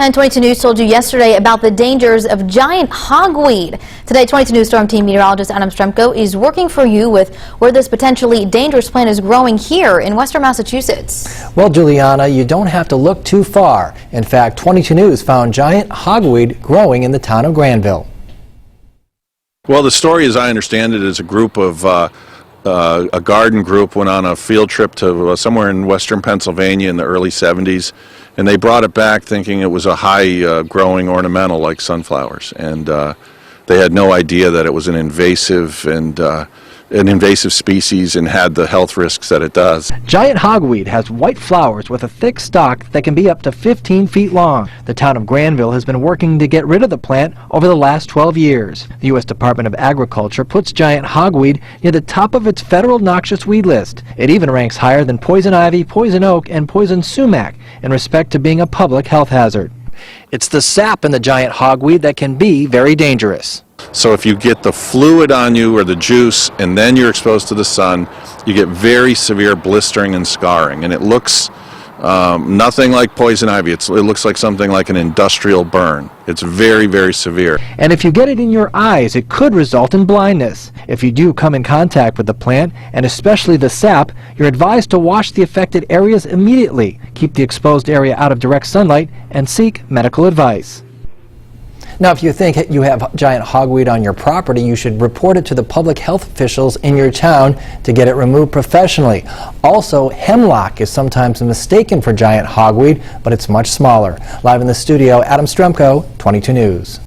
And 22 News told you yesterday about the dangers of giant hogweed. Today, 22 News Storm Team meteorologist Adam Stremko is working for you with where this potentially dangerous plant is growing here in western Massachusetts. Well, Juliana, you don't have to look too far. In fact, 22 News found giant hogweed growing in the town of Granville. Well, the story, as I understand it, is a group of a garden group went on a field trip to somewhere in western Pennsylvania in the early 70s, and they brought it back thinking it was a high-growing ornamental like sunflowers, and they had no idea that it was an invasive species and had the health risks that it does. Giant hogweed has white flowers with a thick stalk that can be up to 15 feet long. The town of Granville has been working to get rid of the plant over the last 12 years. The U.S. Department of Agriculture puts giant hogweed near the top of its federal noxious weed list. It even ranks higher than poison ivy, poison oak, and poison sumac in respect to being a public health hazard. It's the sap in the giant hogweed that can be very dangerous. So if you get the fluid on you or the juice and then you're exposed to the sun, you get very severe blistering and scarring, and it looks nothing like poison ivy. It looks like something like an industrial burn. It's very, very severe. And if you get it in your eyes, it could result in blindness. If you do come in contact with the plant, and especially the sap, you're advised to wash the affected areas immediately, keep the exposed area out of direct sunlight, and seek medical advice. Now, if you think you have giant hogweed on your property, you should report it to the public health officials in your town to get it removed professionally. Also, hemlock is sometimes mistaken for giant hogweed, but it's much smaller. Live in the studio, Adam Stremko, 22 News.